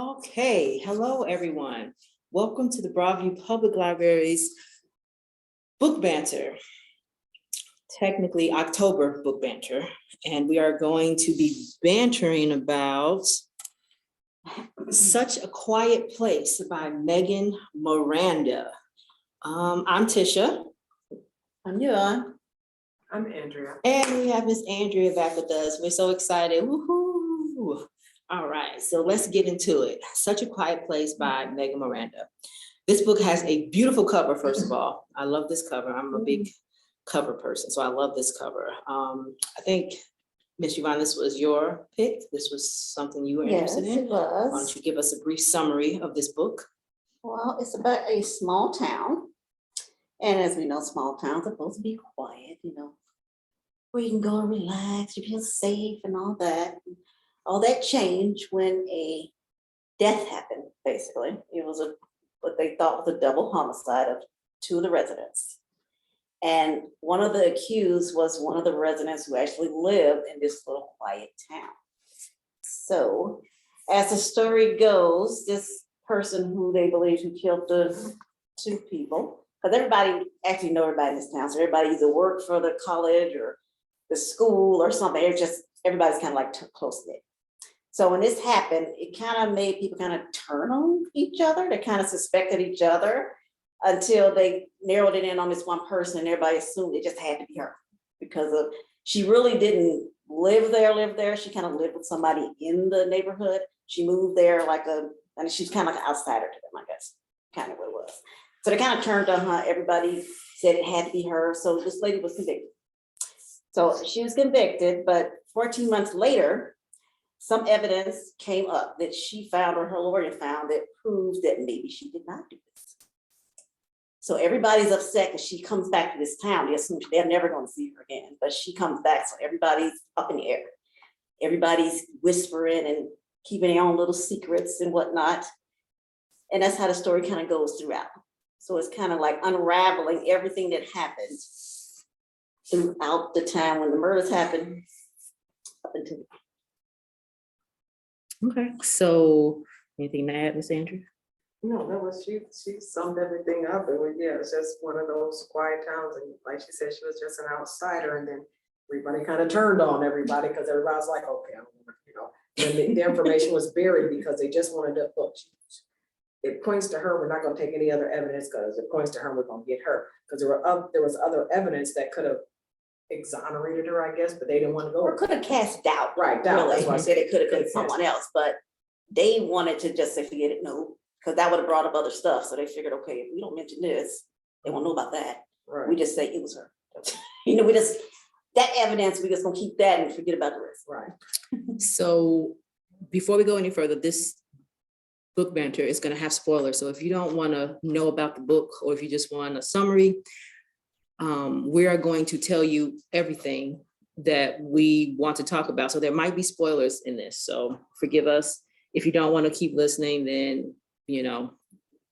Okay, hello everyone. Welcome to the Broadview Public Library's Book Banter, technically October Book Banter, and we are going to be bantering about Such a Quiet Place by Miranda. I'm Tisha. I'm Yuan. I'm Andrea. And we have Miss Andrea back with us. We're so excited. Woohoo! All right, so let's get into it. Such a Quiet Place by Miranda. This book has a beautiful cover, first of all. I love this cover. I'm a big cover person, so I love this cover. I think, Miss Yvonne, this was your pick. This was something you were interested in. Yes, it was. Why don't you give us a brief summary of this book? Well, it's about a small town. And as we know, small towns are supposed to be quiet, where you can go and relax, you feel safe and all that. All that changed when a death happened, basically. It was what they thought was a double homicide of two of the residents. And one of the accused was one of the residents who actually lived in this little quiet town. So as the story goes, this person who they believe who killed the two people, because everybody actually know everybody in this town, so everybody either worked for the college or the school or something. It's just everybody's kind of like close knit. So when this happened, it kind of made people kind of turn on each other. They kind of suspected each other until they narrowed it in on this one person, and everybody assumed it just had to be her because she really didn't live there. She kind of lived with somebody in the neighborhood. She moved there and she's kind of like an outsider to them, I guess, kind of what it was. So they kind of turned on her. Everybody said it had to be her. So this lady was convicted. So she was convicted, but 14 months later, some evidence came up that she found, or her lawyer found, that proves that maybe she did not do this. So everybody's upset because she comes back to this town. They assume they're never going to see her again, but she comes back. So everybody's up in the air. Everybody's whispering and keeping their own little secrets and whatnot. And that's how the story kind of goes throughout. So it's kind of like unraveling everything that happened throughout the time when the murders happened up until. Okay, so anything to add, Miss Andrea? No, that was she summed everything up. Yeah, it's just one of those quiet towns, and like she said, she was just an outsider, and then everybody kind of turned on everybody because everybody was like, okay, I don't know, and the information was buried because they just wanted to look. It points to her. We're not going to take any other evidence because it points to her. We're going to get her because there was other evidence that could have exonerated her, I guess, but they didn't want to go. Or could have cast doubt. Right, doubt. Really. That's why I Said it could have been someone else, but they wanted to just say, forget it, no, because that would have brought up other stuff. So they figured, okay, if we don't mention this, they won't know about that. Right. We just say it was her. That evidence, we just gonna keep that and forget about the rest. Right. So before we go any further, this book banter is going to have spoilers. So if you don't want to know about the book, or if you just want a summary, we are going to tell you everything that we want to talk about. So there might be spoilers in this. So forgive us. If you don't want to keep listening, then,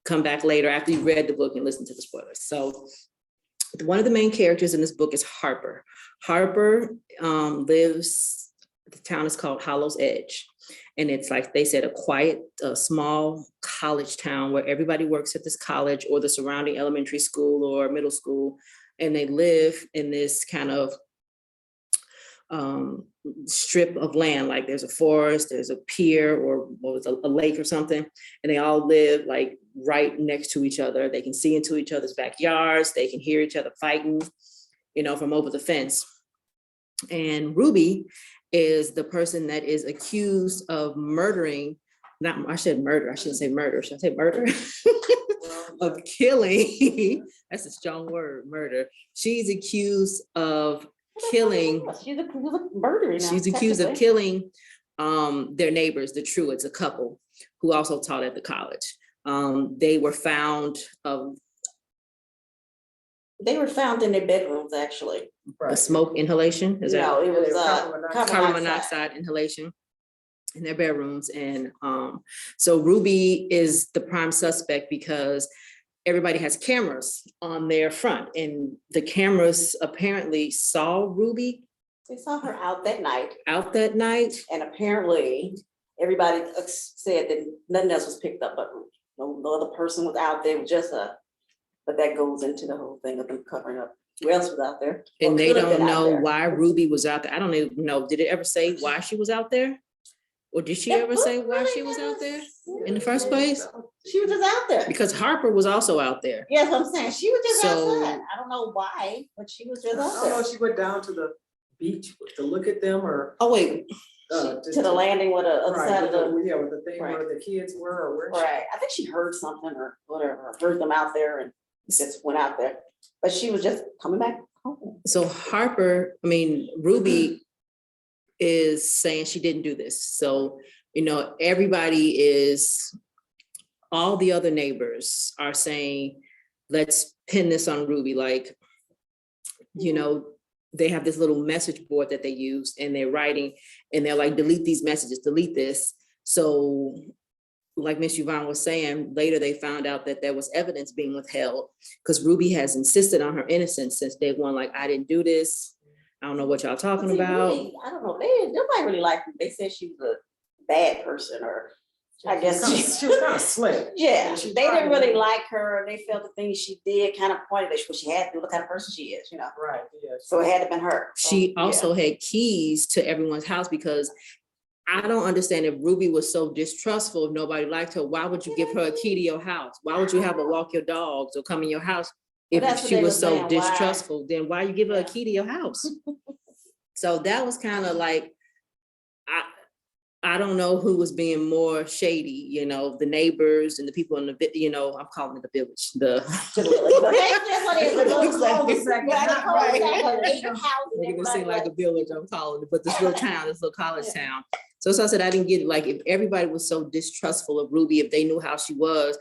come back later after you read the book and listen to the spoilers. So one of the main characters in this book is Harper. Harper lives, the town is called Hollow's Edge. And it's like they said, a quiet, small college town where everybody works at this college or the surrounding elementary school or middle school. And they live in this kind of strip of land, like there's a forest, there's a pier, or what was a lake or something, and they all live like right next to each other. They can see into each other's backyards. They can hear each other fighting, from over the fence. And Ruby is the person that is accused of murdering, I shouldn't say murder, should I say murder? Of killing, that's a strong word, murder. She's accused of killing. She's accused of murdering. She's accused of killing their neighbors, the Truetts, a couple who also taught at the college. They were found in their bedrooms, actually. a smoke inhalation. Is No, that? it was Carbon monoxide inhalation in their bedrooms. And so Ruby is the prime suspect because everybody has cameras on their front, and the cameras apparently saw Ruby. They saw her out that night. Out that night. And apparently everybody said that nothing else was picked up, but no other person was out there, it was just but that goes into the whole thing of them covering up. Who else was out there? Or And they could have don't been out know there. why Ruby was out there. I don't even know. Did it ever say why she was out there? Or did she That ever book say why really she was out never there said in the first place? She was just out there. Because Harper was also out there. Yes, I'm saying, she was just So- outside. I don't know why, but she was just I out don't know there. if she went down to the beach to look at them or. Oh, wait, To the landing with the other Right, side of the, yeah, with the thing Right. where the kids were or where. she- right, I think she heard something or whatever, heard them out there and just went out there. But she was just coming back home. so Ruby is saying she didn't do this. So, everybody is, all the other neighbors are saying, let's pin this on Ruby. Like, they have this little message board that they use and they're writing and they're like, delete these messages, delete this. So like Miss Yvonne was saying, later they found out that there was evidence being withheld because Ruby has insisted on her innocence since day one. Like, I didn't do this. I don't know what y'all talking But see, about. Ruby, I don't know, nobody really liked her. They said she was a bad person, or I guess She was kind of slick. yeah, She they tried didn't to really do- like her. They felt the things she did kind of pointed at what she had to do, the kind of person she is, Right, yeah. So it had to have been her. She Yeah. also had keys to everyone's house because I don't understand if Ruby was so distrustful, if nobody liked her, why would you give her a key to your house? Why would you have her walk your dogs or come in your house? Well, that's If what she they was were so saying, why? distrustful, then why you give her a Yeah. key to your house? So that was kind of like, I don't know who was being more shady, the neighbors and the people in I'm calling it the village, To the village. But that's what it is, the little Exactly. cul-de-sac. Yeah, the cul-de-sac, like 8 houses, Making it seem everybody like a like- village, I'm calling it, but this little town, this little college Yeah. town. So I said, I didn't get it. Like, if everybody was so distrustful of Ruby, if they knew how she was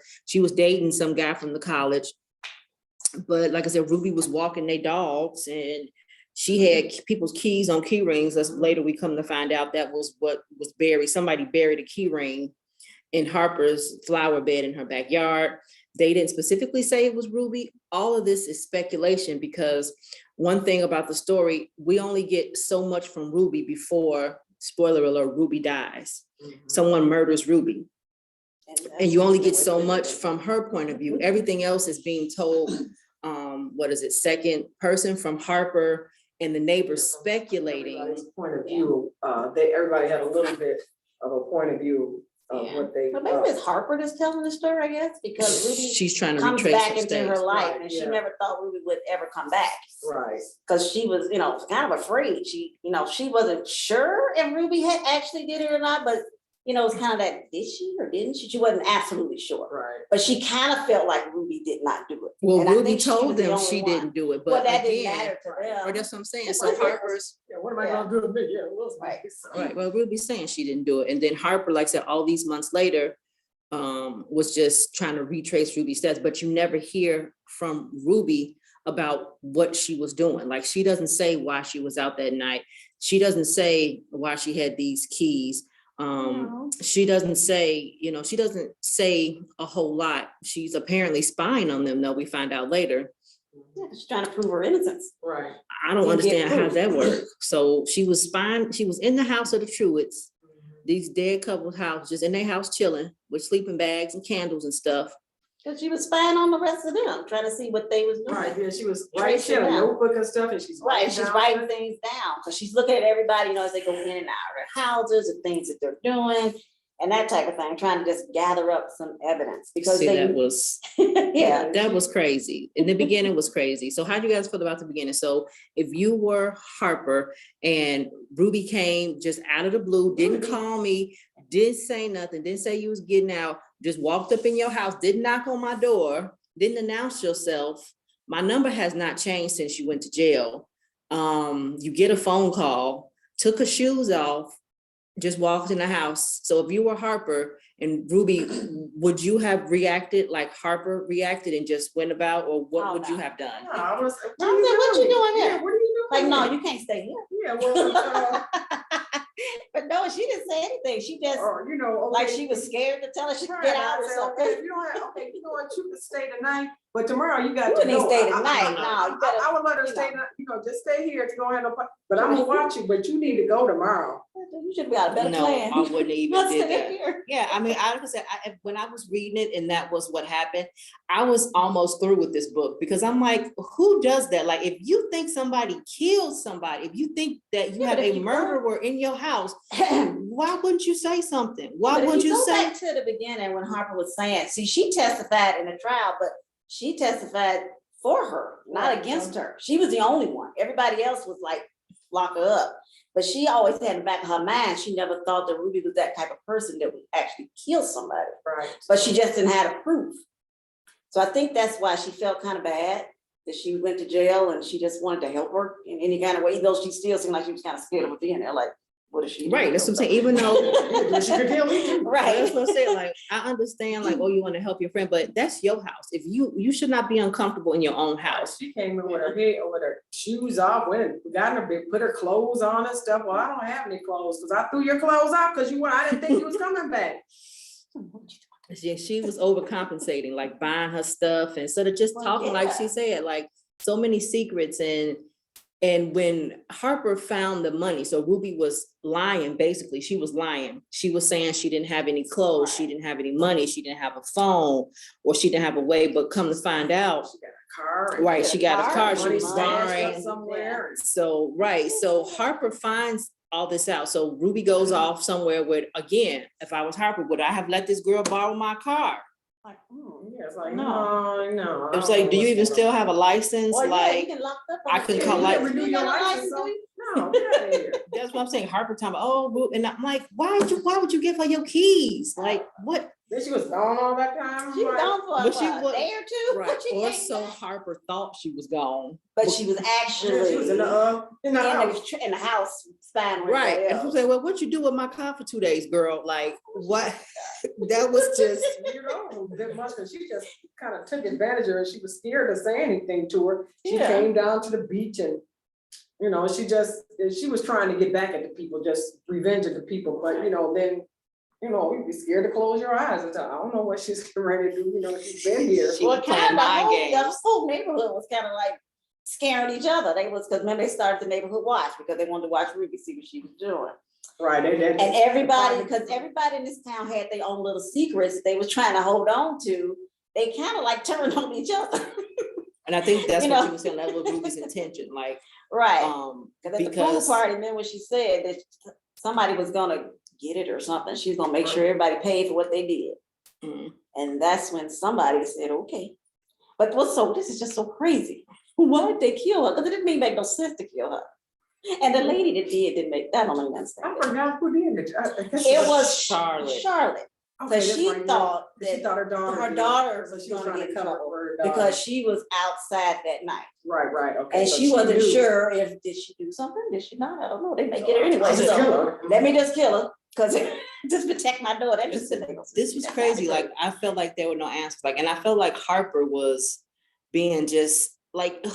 dating some guy from the college. But like I said, Ruby was walking their dogs and she had people's keys on key rings. As later we come to find out that was what was buried. Somebody buried a key ring in Harper's flower bed in her backyard. They didn't specifically say it was Ruby. All of this is speculation because one thing about the story, we only get so much from Ruby before, spoiler alert, Ruby dies. Mhm. Someone murders Ruby. that's And you only get the way so they much did it. from her point of view. Everything else is being told, second person from Harper and the neighbors speculating. Everybody's point of view, everybody had a little bit of a point of view of Yeah. what they. But maybe it's Harper that's telling the story, I guess, because Ruby She's trying to comes retrace back her into steps. her life, Right, and she yeah. never thought Ruby would ever come back. Right. Because she was, kind of afraid. She wasn't sure if Ruby had actually did it or not, but it's kind of that, did she or didn't she? She wasn't absolutely sure. Right. But she kind of felt like Ruby did not do it. Well, And I Ruby think she was told the them only she one. didn't do it, Well, but that didn't again, matter to them. or that's what I'm saying. So Harper's, Yeah, what am I Yeah. gonna do with me? Yeah, it was Right. me, so. right, well, Ruby's saying she didn't do it. And then Harper, like I said, all these months later, was just trying to retrace Ruby's steps, but you never hear from Ruby about what she was doing. Like, she doesn't say why she was out that night. She doesn't say why she had these keys. No. She doesn't say, she doesn't say a whole lot. She's apparently spying on them, though, we find out later. Yeah, she's trying to prove her innocence. Right. I don't You get understand how proof. that works. So she was spying, she was in the house of the Truitts, these dead couple's house, just in their house chilling with sleeping bags and candles and stuff. Because she was spying on the rest of them, trying to see what they was doing. Right, yeah, she was Tracing writing, she had a down. notebook and stuff, and she's. Right, and she's down writing things. things down, because she's looking at everybody, as they go in and out of their houses and things that they're doing and that type of thing, trying to just gather up some evidence because See, they, that was, yeah. that was crazy. In the beginning was crazy. So how do you guys feel about the beginning? So if you were Harper and Ruby came just out of the blue, didn't call me, didn't say nothing, didn't say you was getting out, just walked up in your house, didn't knock on my door, didn't announce yourself. My number has not changed since you went to jail. You get a phone call, took her shoes off, just walked in the house. So if you were Harper and Ruby, would you have reacted like Harper reacted and just went about, or what Oh, would you no. have done? Yeah, I was. I was like, what you doing here? Yeah, what are you doing? Like, no, here? you can't stay here. Yeah, well, But no, she didn't say anything. She just, Or, you know. like okay, she was scared to tell her she could Right, get I out or said, something. okay, if you don't have, okay, you know what, you can stay tonight, but tomorrow you got You to wouldn't even go. stay I- tonight, no, you better, I would let her you stay, know. just stay here if you don't have no, but I'm gonna watch you, but you need to go tomorrow. You should have got a better No, plan. I wouldn't even Not did sitting that. here. Yeah, I mean, I said, when I was reading it and that was what happened, I was almost through with this book because I'm like, who does that? Like, if you think somebody killed somebody, if you think that you Yeah, have but if a you go- murderer in your house, But why wouldn't you say something? Why if wouldn't you go say? back to the beginning when Harper was saying, see, she testified in the trial, but she testified for her, not Right, against so- her. She was the only one. Everybody else was like, lock her up. But she always had in the back of her mind, she never thought that Ruby was that type of person that would actually kill somebody. Right. But she just didn't have a proof. So I think that's why she felt kind of bad that she went to jail and she just wanted to help her in any kind of way, though she still seemed like she was kind of scared of being there. Like, what is she? Right, that's what I'm saying, even though. She could kill me too. Right. That's what I'm saying, like, I understand, like, oh, you want to help your friend, but that's your house. If you should not be uncomfortable in your own house. She came in with her head, with her shoes off, went and got in her bed, put her clothes on and stuff. Well, I don't have any clothes, because I threw your clothes out because I didn't think you was coming back. She was overcompensating, like buying her stuff instead of just Well, talking, like yeah. she said, like so many secrets. And when Harper found the money, so Ruby was lying, basically, she was lying. She was saying she didn't have any clothes, she didn't have any money, she didn't have a phone, or she didn't have a way, but come to find out, She got a car. and right, she got a car, she money was stashed up borrowing. somewhere. So, right, so Harper finds all this out. So Ruby goes off somewhere with, again, if I was Harper, would I have let this girl borrow my car? Like, Yeah, it's like, No. no. It was like, do you even still have a license? well, yeah, you Like, can lock up. I can call, You like- never renew You your got a license, do you? No, get out of here. that's what I'm saying. Harper talking about, oh, and I'm like, why would you give her your keys? Like, what? Then she was gone all that time. She was like, gone for But she what, was- a day or two. Right, She or came so back. Harper thought she was gone. But she was yeah, actually she was in the house. in the house spying on Right, everybody and I'm else. saying, well, what you do with my car for 2 days, girl? Like, what? That was just, You know, that much, because she just kind of took advantage of her. She was scared to say anything to her. She Yeah. came down to the beach and, she was trying to get back at the people, just revenge of the people, but, then, you'd be scared to close your eyes and tell, I don't know what she's getting ready to do, she's been here. She Well, was playing kind of mind the games. whole neighborhood was kind of like scaring each other. Because remember they started the neighborhood watch because they wanted to watch Ruby, see what she was doing. Right, And everybody, because everybody in this town had their own little secrets they was trying to hold on to. They kind of like turned on each other. and I think that's You what know. you were saying, that was Ruby's intention, like, Right. Because at the pool because, party, remember when she said that somebody was gonna get it or something, she was gonna make sure everybody paid for what they did. mm, And that's when somebody said, okay. But this is just so crazy. Why did they kill her? Because it didn't make no sense to kill her. And the lady that didn't make, that don't make sense. I forgot who did it. I guess It was Charlotte. Charlotte, okay, because that's she right, yeah. thought She that thought her daughter. her did it. daughter So was she was gonna trying get to in cover trouble for her daughter. because she was outside that night. Right, okay. And so she wasn't knew. sure did she do something? Did she not? I don't know. They may get her I'll anyway. just So kill her. let me just kill her, because just protect my daughter. They just said they gonna- this was crazy, like, I felt like there were no answers, like, and I felt like Harper was being just, like,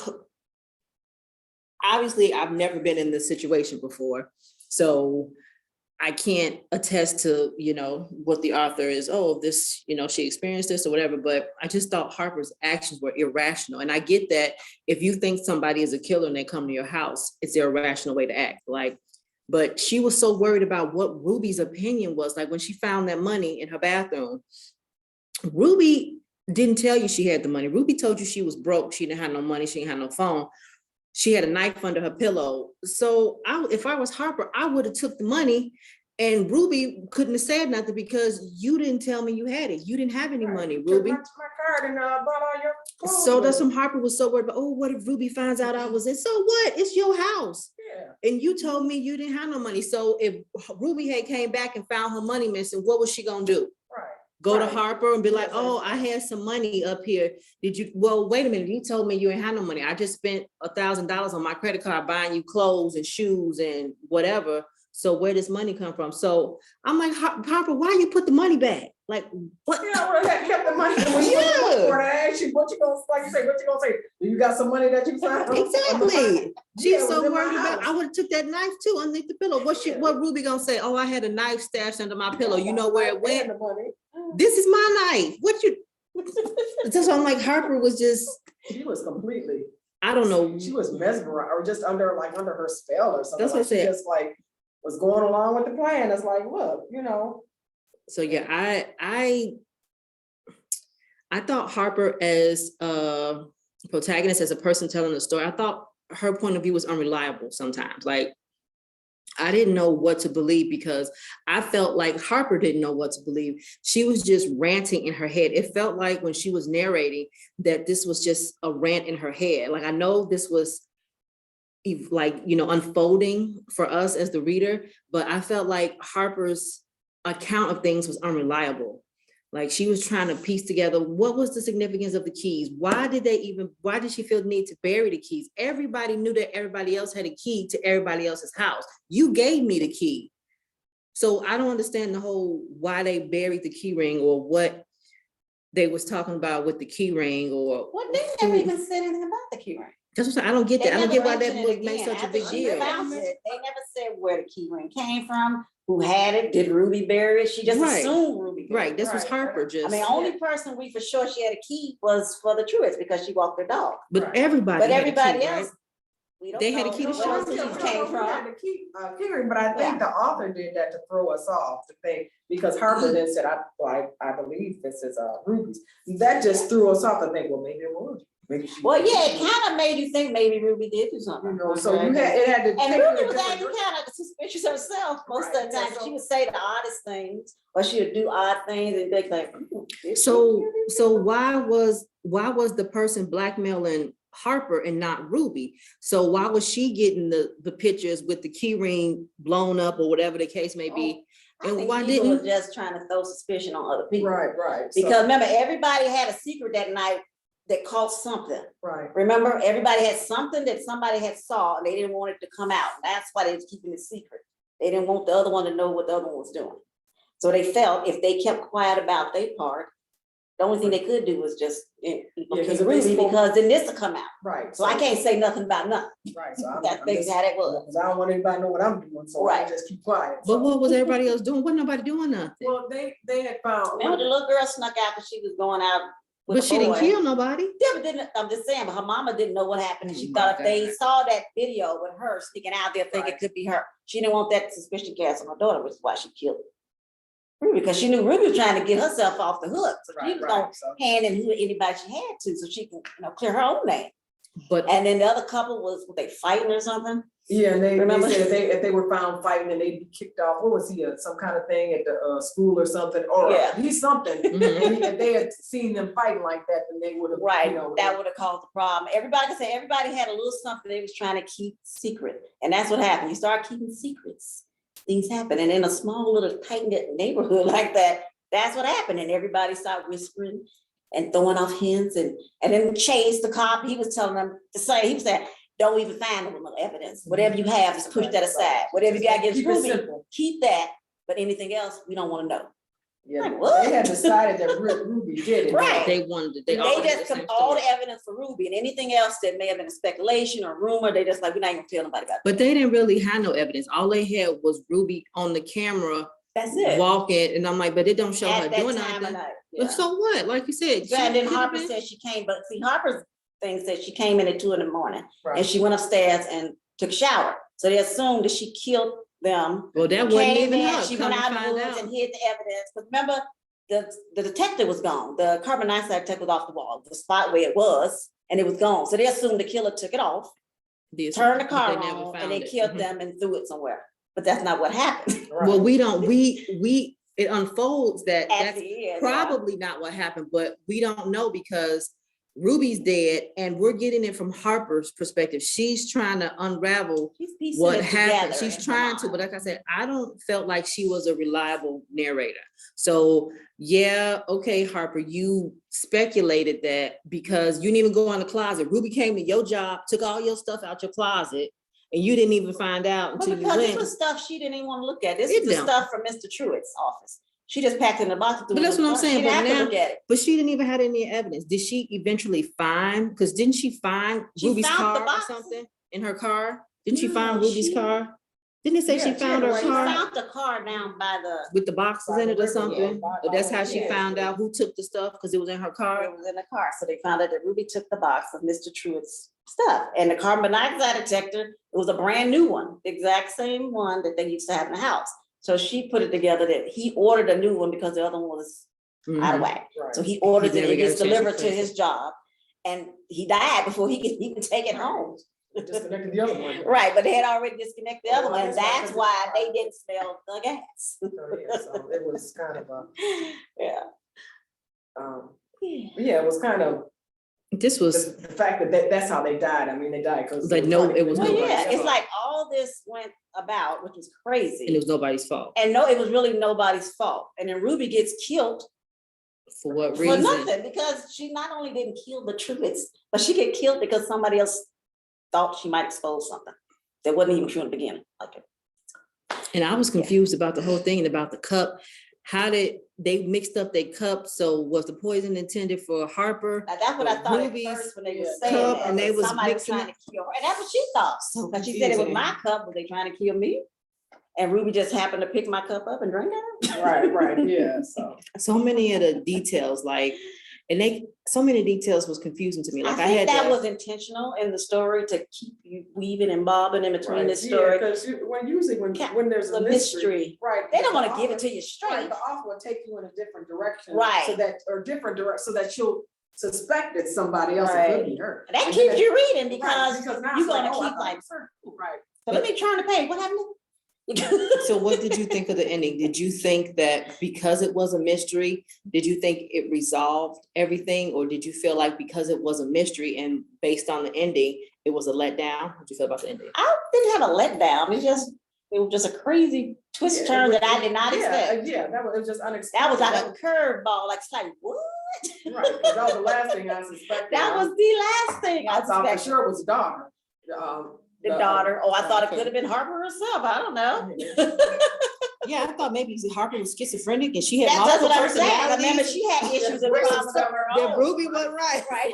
obviously, I've never been in this situation before, so I can't attest to, what the author is, oh, this, she experienced this or whatever, but I just thought Harper's actions were irrational. And I get that if you think somebody is a killer and they come to your house, it's their irrational way to act, like, but she was so worried about what Ruby's opinion was. Like when she found that money in her bathroom, Ruby didn't tell you she had the money. Ruby told you she was broke. She didn't have no money. She didn't have no phone. She had a knife under her pillow. So if I was Harper, I would have took the money, and Ruby couldn't have said nothing because you didn't tell me you had it. You didn't have any money, Took Ruby. my card and bought all your clothes. So with that's it. when Harper was so worried about, oh, what if Ruby finds out I was in? So what? It's your house. Yeah. And you told me you didn't have no money. So if Ruby had came back and found her money missing, what was she gonna do? Right. Go to Right. Harper and be like, Yes, oh, I had some money up here. Did you, well, wait a minute, you told me you ain't had no money. I just spent $1,000 on my credit card buying you clothes and shoes and whatever. So where does money come from? So I'm like, Harper, why you put the money back? Like, what? Yeah, well, that kept the money. When you Yeah. I asked you, what you gonna, like you say, what you gonna say? You got some money that you found? Exactly. She's Yeah, it was so in my worried about, house. I would have took that knife too underneath the pillow. What Ruby gonna say? Oh, I had a knife stashed under my pillow. You know where it went? And the money. This is my knife. What you? So I'm like, Harper was just, She was completely, I don't know. she was mesmerized or just under her spell or something. That's what I Like, she said. just like was going along with the plan. It's like, look, So yeah, I thought Harper as a protagonist, as a person telling the story, I thought her point of view was unreliable sometimes. Like, I didn't know what to believe because I felt like Harper didn't know what to believe. She was just ranting in her head. It felt like when she was narrating that this was just a rant in her head. Like, I know this was like, unfolding for us as the reader, but I felt like Harper's account of things was unreliable. Like, she was trying to piece together what was the significance of the keys. Why did she feel the need to bury the keys? Everybody knew that everybody else had a key to everybody else's house. You gave me the key. So I don't understand the whole why they buried the key ring or what they was talking about with the key ring or. Well, they never even said anything about the key ring. That's what I'm saying. I don't get They that. I don't never get why that mentioned it was made again. such a After big she deal. found it, they never said where the key ring came from, who had it, did Ruby bury it? She just Right. assumed Ruby buried Right, this was Right. Harper it. just. I mean, only person we for sure she had a key was for the Truitt's because she walked her dog. But Right. everybody. But had a everybody key, else, right? we don't They had a know key to where those Charlotte's keys house. came We from. had the key ring, but I think the author did that to throw us off the thing because Harper then said, I believe this is Ruby's. That just threw us off. I think, well, maybe it was. Maybe she Well, was. yeah, it kind of made you think maybe Ruby did do something. So it had to. And take Ruby it a was different acting kind of suspicious herself most of Right, the time. so- She would say the oddest things, or she would do odd things and be like, So why was the person blackmailing Harper and not Ruby? So why was she getting the pictures with the key ring blown up or whatever the case may be? I And think why people were didn't? just trying to throw suspicion on other people. Right. Because remember, everybody had a secret that night that caught something. Right. Remember, everybody had something that somebody had saw and they didn't want it to come out. That's why they was keeping it secret. They didn't want the other one to know what the other one was doing. So they felt if they kept quiet about their part, the only thing they could do was just because Ruby, because then this will come out. Right. So I can't say nothing about nothing. Right. So I'm That's just, basically how that was. because I don't want anybody to know what I'm doing, so I Right. just keep quiet. But So. what was everybody else doing? Wasn't nobody doing nothing. Well, they had found. Remember the little girl snuck out because she was going out with But a she didn't boy. kill nobody. Yeah, but didn't, I'm just saying, but her mama didn't know what happened. And she Oh, thought my if they God. saw that video with her sticking out there, think Right. it could be her. She didn't want that suspicion cast on her daughter, which is why she killed Ruby, because she knew Ruby was trying to get herself off the hook. So she was gonna So. hand in who anybody she had to, so she can, clear her own name. But And then the other couple was, were they fighting or something? Yeah, and they Remember? said if they were found fighting and they'd be kicked off, what was he, some kind of thing at the school or something, or Yeah. he's something. Mhm. And if they had seen them fighting like that, then they would have, Right, that would have caused the problem. Everybody had a little something they was trying to keep secret. And that's what happened. You start keeping secrets, things happen. And in a small little tight knit neighborhood like that, that's what happened. And everybody started whispering and throwing off hints and then Chase, the cop, he was telling them to say, he was saying, don't even find no evidence. Whatever you have, just push that aside. Whatever you got against Keep it Ruby, simple. keep that. But anything else, we don't want to know. Yeah, Like, what? they had decided that Ruby did it. Right. they wanted. They all just had the come same all the story. evidence for Ruby and anything else that may have been a speculation or rumor, they just like, we're not even tell nobody about that. But they didn't really have no evidence. All they had was Ruby on the camera That's it. walking, and I'm like, but it don't show her At that doing time of nothing. night. But Yeah. so what? Like you said, So, and then could've Harper been- said she came, but see, Harper's thing said she came in at 2 a.m. and Right. she went upstairs and took a shower. So they assumed that she killed them. Well, that wasn't Came even in, her. she Come went to out in the find woods out. and hid the evidence. But remember, the detective was gone. The carbon dioxide detective was off the wall, the spot where it was, and it was gone. So they assumed the killer took it off, This- turned the but car they never on, and found they it. killed Mhm. them and threw it somewhere. But that's not what happened. Right. Well, we don't. It unfolds that At that's the end, probably not what happened, but we don't know because Ruby's dead, and we're getting it from Harper's perspective. She's trying to unravel She's piecing what it happened. together She's in her trying to, mind. but like I said, I don't felt like she was a reliable narrator. So yeah, okay, Harper, you speculated that because you didn't even go in the closet. Ruby came to your job, took all your stuff out your closet, and you didn't even find out Well, until you because this went. was stuff she didn't even want to look at. This It is the don't. stuff from Mr. Truitt's office. She just packed it in the box. and threw But it that's in what the I'm car. She saying, didn't but have to now, look at it. but she didn't even have any evidence. Did she eventually find, because didn't she find She Ruby's found the car or boxes. something in her car? Didn't she No, find Ruby's she- car? Didn't it say Yeah, she she found had her to She wait car found the car down by the, with the boxes By in the it or river, something? by Or that's how she yeah. found out who took the stuff, because it was in her it car? was in the car. So they found out that Ruby took the box of Mr. Truitt's stuff. And the carbon monoxide detector, it was a brand new one, the exact same one that they used to have in the house. So she put it together that he ordered a new one because the other one was out of Mhm. whack. Right. So he ordered He it, never it got a gets chance to delivered to fix his it. job. And he died before he could even take it home. Disconnected the other one. Right, but they had already disconnected the other Oh, one, and that's right, that's 'cause why it's they fire. didn't smell the gas. So, yeah, so it was kind of a, Yeah. yeah, it was kind of, This the was, the fact that that's how they died. I mean, they died because. Like, no, it was Well, nobody. yeah, it's like all this went about, which was and it crazy. was nobody's fault. And no, it was really nobody's fault. And then Ruby gets killed For what for reason? nothing, because she not only didn't kill the Truitts, but she get killed because somebody else thought she might expose something that wasn't even true in the beginning. Okay. And I was confused about the whole thing and about the cup. How did they mixed up their cup? So was the poison intended for Harper? Now, that's what I thought at Ruby's first when they were cup, saying that, and they that was somebody was mixing trying to kill her, and that's what she thought. So But she said it was confusing. my cup, were they trying to kill me? And Ruby just happened to pick my cup up and drink it? Right, yeah, so. So many of the details, like, and so many details was confusing to me. Like I think had that to, was intentional in the story to keep you weaving and bobbing in between Right, this yeah, story. because usually when there's The a mystery, right. They don't the want to give it author- to you Right, straight. the author will take you in a different direction. Right. So that you'll suspect that somebody else, it Right. could be her. And that And keeps then- you reading right, because now you're it's like, gonna oh, I keep thought it like, was her. Right. so let me turn the page, what happened? so what did you think of the ending? Did you think that because it was a mystery, did you think it resolved everything? Or did you feel like because it was a mystery and based on the ending, it was a letdown? What did you feel about the ending? I didn't have a letdown, it was just a crazy twist Yeah, turn it that I was- did not expect. Yeah, it was just unexpected. That was like a curveball, like it's like, what? Right, 'cause that was the last thing I suspected. That was the last thing I I thought for suspected. sure it was daughter. The daughter, oh, I thought it okay. could have been Harper herself, I don't know. Yeah, I thought maybe Harper was schizophrenic and she had That's multiple what I'm saying, I remember personalities. she had issues and That problems of her That own. Ruby wasn't right. Right.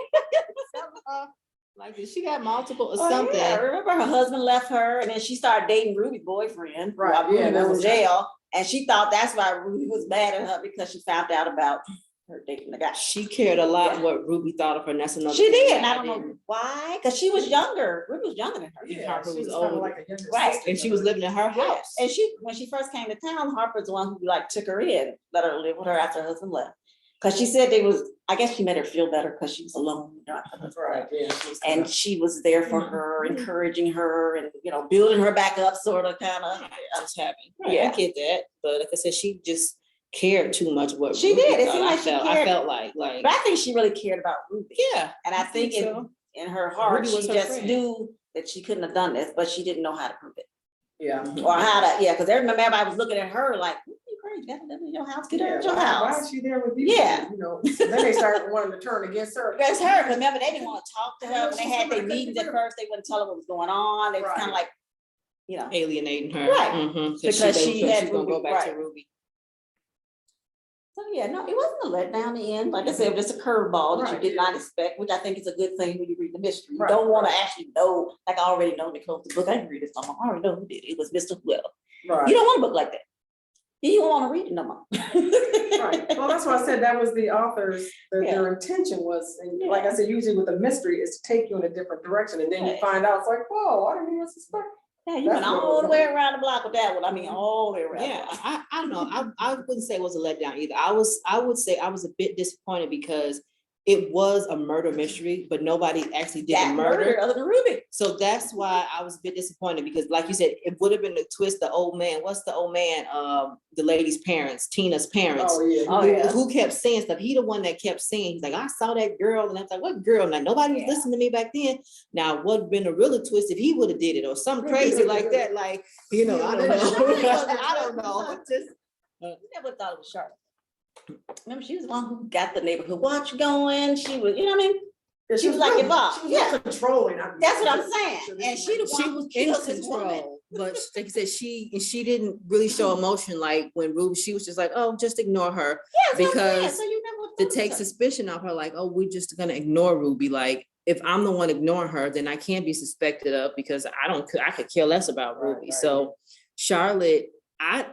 Like, did she got multiple or Oh, something? yeah, I remember her husband left her and then she started dating Ruby's boyfriend, Right, while Ruby yeah, that was in was- jail. And she thought that's why Ruby was mad at her because she found out about her dating the guy. She cared a lot Yeah. what Ruby thought of her, and that's another. She thing did, that and I don't know didn't- why, because she was younger. Ruby was younger than her. Yeah, Harper she was kinda older. like a younger Right, sister And she to was her. living in her Yeah, house. and when she first came to town, Harper's the one who like took her in, let her live with her after her husband left. Cause she said I guess she made her feel better because she was alone. You know, after her husband Right, left. yeah. she was And kinda- she was there for her, encouraging her and, building her back up, sort of, kind of. Just happened. Right, I Yeah. get that, but like I said, she just cared too much what She Ruby did. It thought. seemed like she I cared. felt like, But I think she really cared about Ruby. yeah. And I think so. in her heart, Ruby was she her just friend. knew that she couldn't have done this, but she didn't know how to prove it. Yeah. Or how to, yeah, because everybody was looking at her like, you crazy, you got to live in your house, get out of your Why house. is she there with you? Yeah. So then they started wanting to turn against her. That's her. Remember, they didn't want to talk to her. Yeah, When they she's had their somebody meetings at couldn't first, they wouldn't tell her what was going on. They was kind of Right. like, Alienating her. Right. Mhm, Because they she was had gonna go Ruby, back to right. Ruby. so yeah, no, it wasn't a letdown in the end. Like I said, it was just a curveball that you Right, did yeah. not expect, which I think is a good thing when you read the mystery. You Right, don't want to right. actually know, like I already know they closed the book. I didn't read it, so I already know who did it. It was Mr. Whoever. Right. You don't want a book like that. You don't want to read it no more. Right, well, that's why I said that was the author's, Yeah. their intention was, and like I Yeah. said, usually with a mystery is to take you in a different direction, and then you Right. find out, it's like, whoa, I didn't even suspect. Yeah, you went That's what it all was the way around the block with that one. I mean, all the way around. Yeah, I don't know. I wouldn't say it was a letdown either. I would say I was a bit disappointed because it was a murder mystery, but nobody actually did the That murder. murder other than Ruby. So that's why I was a bit disappointed because like you said, it would have been the twist, the old man, what's the old man, the lady's parents, Tina's parents. Oh, yeah. Oh, who- yeah. Who kept saying stuff. He the one that kept saying, he's like, I saw that girl. And I was like, what girl? Now nobody was Yeah. listening to me back then. Now what would been a really twist if he would have did it or something crazy like that. Like, I don't know. I don't know. Just, You never thought it was Charlotte. Remember, she was the one who got the neighborhood watch going. She was, you know what I mean? She was like real- involved, She was yeah. real controlling. That's what I'm saying. And she the She one was who in kills this woman. control, but like I said, she didn't really show emotion like when Ruby, she was just like, oh, just ignore her. Yeah, that's what I'm saying. Because So you never to thought take so. suspicion off her, like, oh, we're just gonna ignore Ruby. Like, if I'm the one ignoring her, then I can't be suspected of because I could care less about Right, Ruby. right. So Charlotte,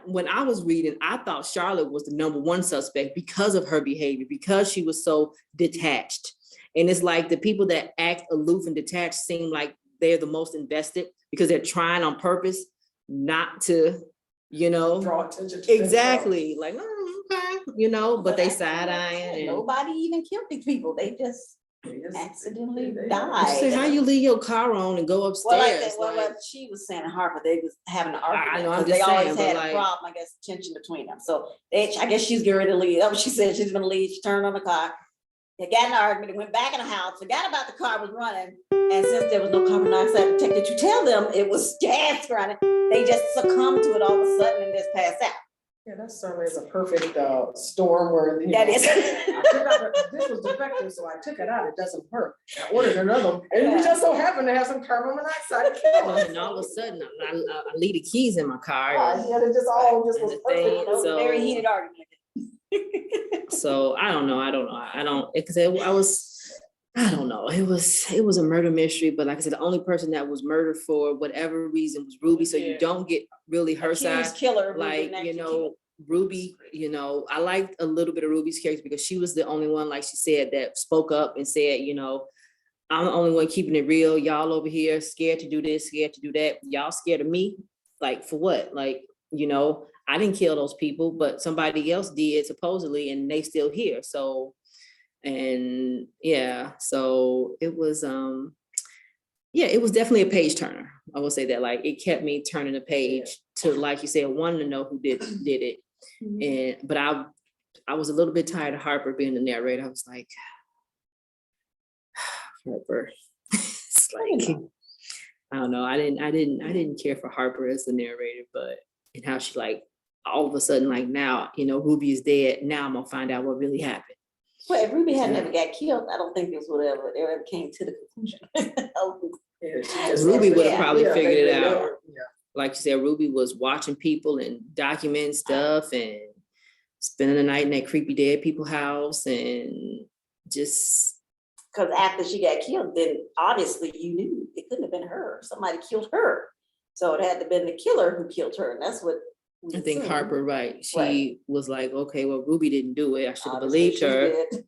when I was reading, I thought Charlotte was the number one suspect because of her behavior, because she was so detached. And it's like the people that act aloof and detached seem like they're the most invested because they're trying on purpose not to, Draw attention to exactly, like, oh, okay, but they I- side eyeing. And Nobody even killed these people. They just themselves. accidentally they- died. she said, how you leave your car on and go Well, upstairs? like that, Like, what she was saying, Harper, they was having an argument know, I'm because they just always saying, but had like- a problem, I guess, tension between them. So I guess she's getting ready to leave. That's what she said. She's gonna leave. She turned on the car. They got in an argument. They went back in the house. Forgot about the car was running. And since there was no carbon dioxide detector to tell them it was gas running, they just succumbed to it all of a sudden and just passed out. Yeah, that certainly is a perfect storm where. That is. This was defective, so I took it out. It doesn't work. I ordered another one, and we just so happened to have some carbon monoxide. and all of a sudden, I leave the keys in my car. Yeah, it just all just was And the thing- perfect. It was a So- very heated argument. So I don't know. Because I don't know. It was a murder mystery, but like I said, the only person that was murdered for whatever reason was Ruby. So you Yeah. don't get really her side. Accused killer. Ruby Like, and actually killed. Ruby, I liked a little bit of Ruby's character because she was the only one, like she said, that spoke up and said, I'm the only one keeping it real. Y'all over here scared to do this, scared to do that. Y'all scared of me? Like, for what? Like, I didn't kill those people, but somebody else did supposedly, and they still here. So, and yeah, so it was, it was definitely a page turner. I will say that, like, it kept me turning the page to, like you said, wanting to know who did it. But I was a little bit tired of Harper being the narrator. I was like, Harper. It's like, I don't know. I didn't care for Harper as the narrator, but and how she, like, all of a sudden, like, now, Ruby is dead. Now I'm gonna find out what really happened. Well, if Ruby had never got killed, I don't think this would ever came to the conclusion. Yeah, she just Ruby wasn't- would have probably yeah, figured it they out. were, yeah. Like you said, Ruby was watching people and documenting stuff and spending the night in that creepy dead people house and just. Because after she got killed, then obviously you knew it couldn't have been her. Somebody killed her. So it had to have been the killer who killed her. And that's what we I think assumed. Harper, right. She Right. was like, okay, well, Ruby didn't do it. I should have Obviously, believed she's her. dead.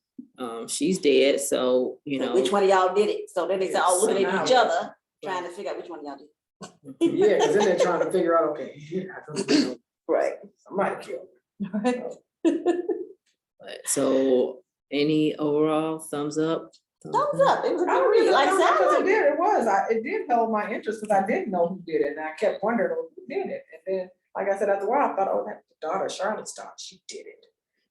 She's dead. So, So which one of y'all did it? So then they said, all looking at each Somehow. other, trying to figure out which one of y'all did it. Yeah, because then they're trying to figure out, okay, I don't know, Right. somebody killed her. Right. But so any overall thumbs up? Thumbs up. It was a I good don't read. really Like I know said, I because liked it did hold my interest because I didn't know who did it, and I kept wondering who did it. And then, like I said, after a while, I thought, oh, that daughter Charlotte's daughter, she did it.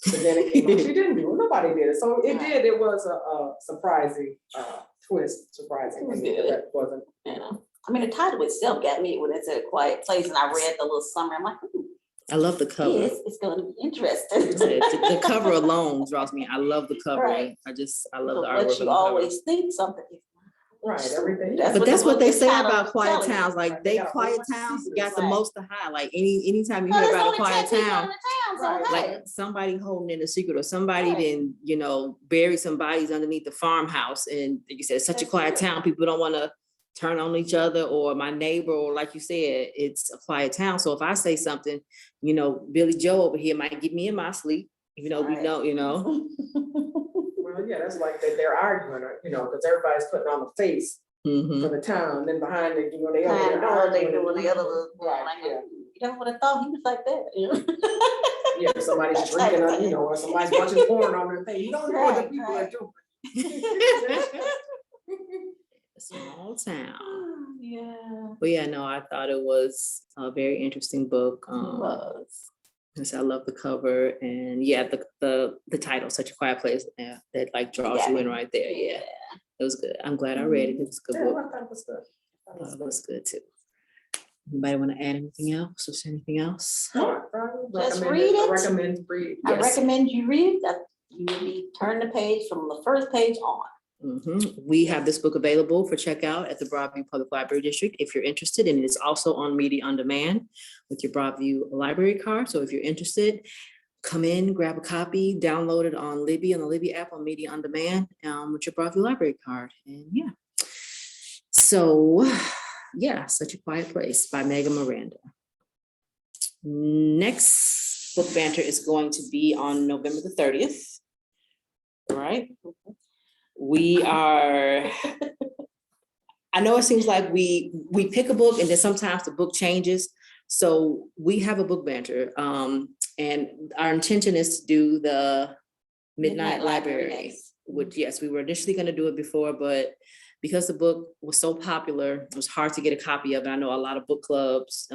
But then it came out, she didn't do it. Nobody did it. So it did. It was a surprising twist. Surprising. It was thing good. That wasn't. I mean, the title itself got me when it said A Quiet Place, and I read the little summary. I'm like, ooh, I love the cover. yes, it's going to be interesting. The cover alone draws me. I love the cover. Right. I love the So artwork. let on you the always think something. Right, everything. But that's what they say about the quiet title. towns. Like, Right, they they got a quiet whole bunch of towns secrets. got the Right. most to hide. Like anytime you No, hear there's about a only 10 quiet people in town, the town, so Right. hey. like somebody holding in a secret or somebody Right. then, bury some bodies underneath the farmhouse. And like you said, it's such a That's quiet it. town. People don't want to turn on each other or my neighbor, or like you said, it's a quiet town. So if I say something, Billy Joe over here might get me in my sleep, even though we Right. know. Well, yeah, that's like they're arguing, because everybody's putting on the face Mhm. for the town, and then behind it, they Behind the they're door, they arguing. doing the other little, Right, like, yeah. you never would have thought he was like that. Yeah, somebody's That type drinking, of thing. or somebody's watching porn on their thing. You don't know what the Right, people right. are doing. A small town. Yeah. But yeah, no, I thought it was a very interesting book. It was. Yes, I love the cover, and yeah, the title, Such a Quiet Place, that like draws you in right there. Yeah, it was good. I'm glad I read it. It was a good Yeah, book. I thought it was good. I thought it was It was good too. Anybody want to add anything else or say anything else? good. Just Recommend read it. Recommend read. I Yes. recommend you read that. You will be turning the page from the first page on. We have this book available for checkout at the Broadview Public Library District if you're interested, and it's also on Media on Demand with your Broadview library card. So if you're interested, come in, grab a copy, download it on Libby, on the Libby app on Media on Demand with your Broadview library card. And yeah. So yeah, Such a Quiet Place by Miranda. Next book banter is going to be on November the 30th. All right. We are, I know it seems like we pick a book and then sometimes the book changes. So we have a book banter. And our intention is to do the Midnight Library, which yes, we were initially going to do it before, but because the book was so popular, it was hard to get a copy of it. I know a lot of book clubs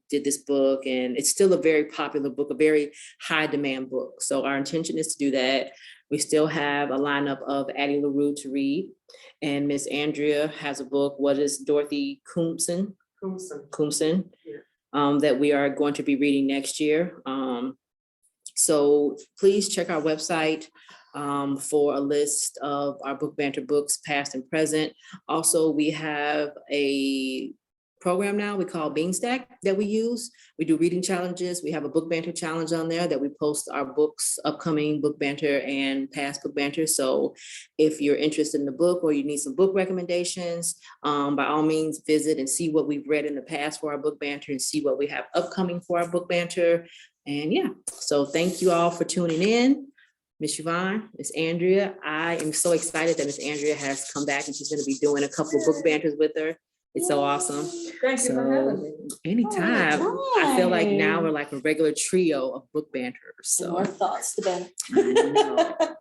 did this book, and it's still a very popular book, a very high demand book. So our intention is to do that. We still have a lineup of Addie LaRue to read, and Miss Andrea has a book, What is Dorothy Coomson? Coomson. Yeah. That we are going to be reading next year. So please check our website for a list of our book banter books, past and present. Also, we have a program now we call Beanstack that we use. We do reading challenges. We have a book banter challenge on there that we post our books, upcoming book banter and past book banter. So if you're interested in the book or you need some book recommendations, by all means visit and see what we've read in the past for our book banter and see what we have upcoming for our book banter. And yeah, so thank you all for tuning in. Miss Yvonne, Miss Andrea, I am so excited that Miss Andrea has come back and she's going to be doing a couple of book banters with her. It's so awesome. Thank you for having me. Anytime. I feel like now we're like a regular trio of book banters. So More thoughts, the better. I know.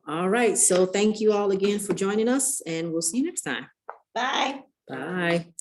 All right. So thank you all again for joining us, and we'll see you next time. Bye. Bye.